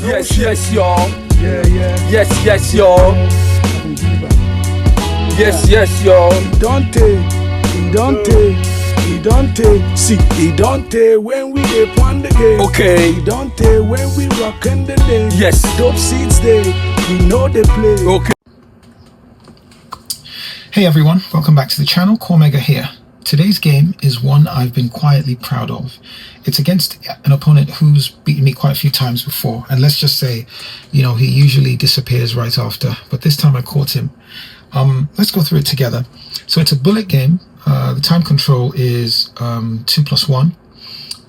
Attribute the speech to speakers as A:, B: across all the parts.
A: Yes, yes, y'all.
B: Yeah, yeah.
A: Yes, yes, y'all. Yes, yes, y'all.
B: He don't take. See, he don't take when we dey plan the game.
A: Okay.
B: He don't take when we rockin' the day.
A: Yes.
B: Dope seats day, we know they play.
A: Okay.
C: Hey everyone, welcome back to the channel. Cormega here. Today's game is one I've been quietly proud of. It's against an opponent who's beaten me quite a few times before, and let's just say, he usually disappears right after, but this time I caught him. Let's go through it together. So it's a bullet game. The time control is 2+1,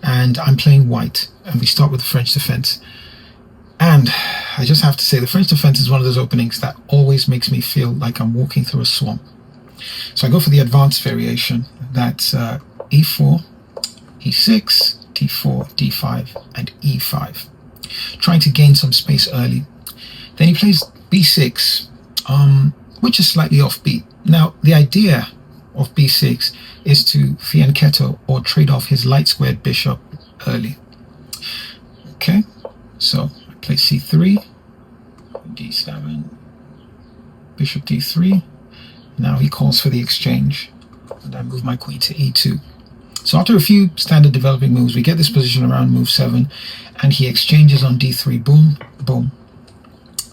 C: and I'm playing white, and we start with the French defense. And I just have to say, the French defense is one of those openings that always makes me feel like I'm walking through a swamp. So I go for the advanced variation. That's e4, e6, d4, d5, and e5, trying to gain some space early. Then he plays b6, which is slightly offbeat. Now, the idea of b6 is to fianchetto, or trade off his light squared bishop early. Okay, so I play c3, d7, bishop d3. Now he calls for the exchange, and I move my queen to e2. So after a few standard developing moves, we get this position around move 7, and he exchanges on d3. Boom, boom.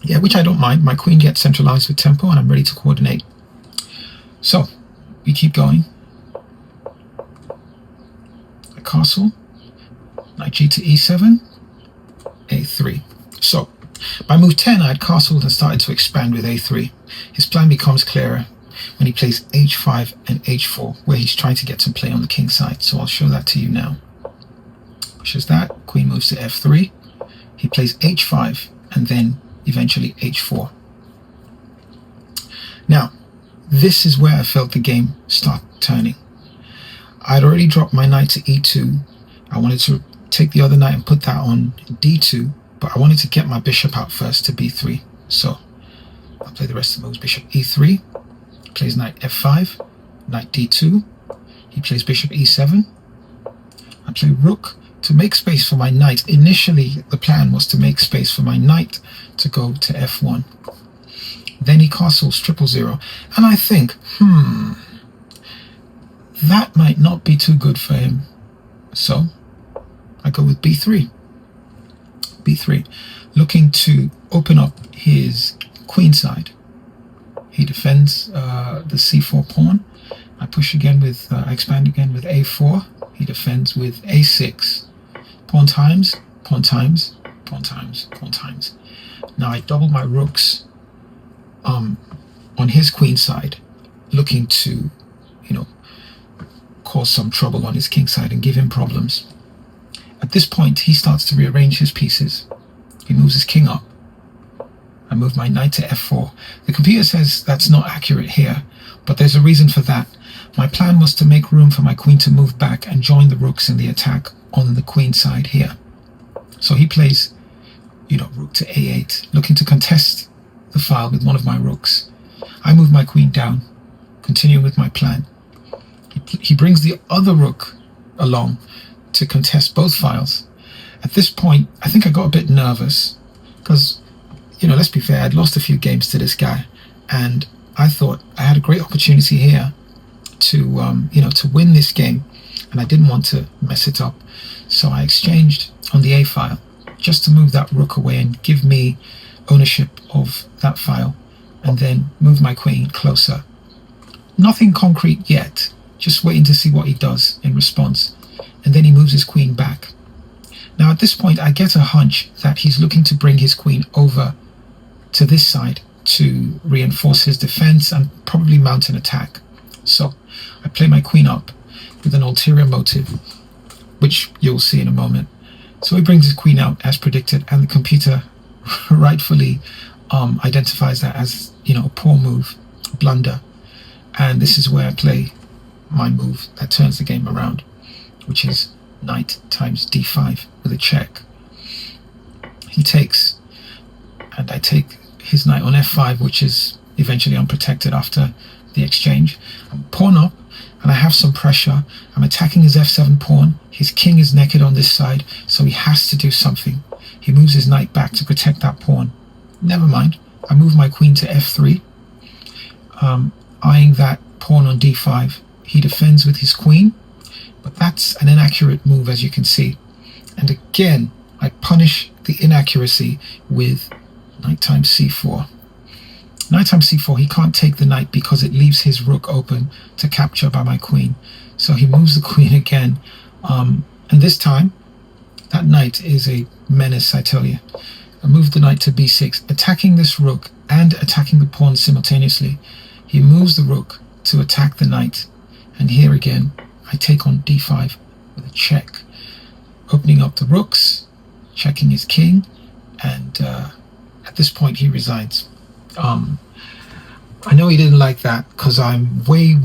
C: Yeah, which I don't mind. My queen gets centralized with tempo, and I'm ready to coordinate. So we keep going. I castle, knight g to e7, a3. So by move 10, I had castled and started to expand with a3. His plan becomes clearer when he plays h5 and h4, where he's trying to get some play on the king side. So I'll show that to you now. Pushes that, queen moves to f3. He plays h5 and then eventually h4. Now, this is where I felt the game start turning. I'd already dropped my knight to e2. I wanted to take the other knight and put that on d2, but I wanted to get my bishop out first to b3. So I'll play the rest of the moves. Bishop e3, plays knight f5, knight d2. He plays bishop e7. I play rook to make space for my knight. Initially, the plan was to make space for my knight to go to f1. Then he castles 000, and I think, that might not be too good for him. So I go with b3. b3, looking to open up his queen side. He defends the c4 pawn. I push again with, I expand again with a4. He defends with a6. Pawn times, pawn times, pawn times, pawn times. Now I double my rooks on his queen side, looking to, cause some trouble on his king side and give him problems. At this point, he starts to rearrange his pieces. He moves his king up. I move my knight to f4. The computer says that's not accurate here, but there's a reason for that. My plan was to make room for my queen to move back and join the rooks in the attack on the queen side here. So he plays, rook to a8, looking to contest the file with one of my rooks. I move my queen down, continue with my plan. He brings the other rook along to contest both files. At this point, I think I got a bit nervous because, let's be fair, I'd lost a few games to this guy, and I thought I had a great opportunity here to, to win this game, and I didn't want to mess it up. So I exchanged on the A file just to move that rook away and give me ownership of that file, and then move my queen closer. Nothing concrete yet, just waiting to see what he does in response. And then he moves his queen back. Now at this point, I get a hunch that he's looking to bring his queen over to this side to reinforce his defense and probably mount an attack. So I play my queen up with an ulterior motive, which you'll see in a moment. So he brings his queen out as predicted, and the computer rightfully identifies that as, a poor move, blunder. And this is where I play my move that turns the game around, which is knight times d5 with a check. He takes, and I take his knight on f5, which is eventually unprotected after the exchange. I'm pawn up, and I have some pressure. I'm attacking his f7 pawn. His king is naked on this side, so he has to do something. He moves his knight back to protect that pawn. Never mind. I move my queen to f3, eyeing that pawn on d5. He defends with his queen, but that's an inaccurate move, as you can see. And again, I punish the inaccuracy with knight times c4. Knight times c4, he can't take the knight because it leaves his rook open to capture by my queen. So he moves the queen again. And this time, that knight is a menace, I tell you. I move the knight to b6, attacking this rook and attacking the pawn simultaneously. He moves the rook to attack the knight. And here again, I take on d5 with a check, opening up the rooks, checking his king, and at this point he resigns. I know he didn't like that because I'm way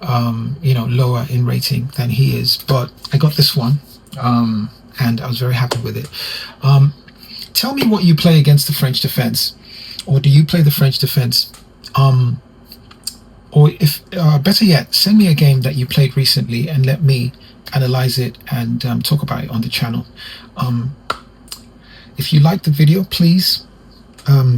C: lower in rating than he is, but I got this one, and I was very happy with it. Tell me what you play against the French defense, or do you play the French defense? Or if better yet, send me a game that you played recently and let me analyze it and talk about it on the channel. If you liked the video, please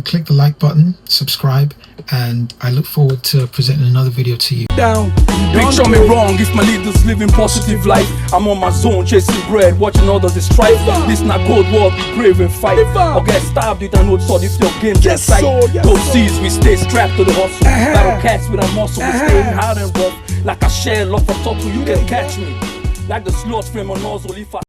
C: click the like button, subscribe, and I look forward to presenting another video to you.
A: Down. Picture me wrong if my leaders living positive life. I'm on my zone chasing bread, watching others they strive. This not cold war, be brave and fight. Or get stabbed with an old sword if your game gets sight. Those seas we stay strapped to the hustle. Battle cats with a muscle, we staying hard and rough. Like a shell off a turtle, you can catch me. Like the slot frame on nozzle if I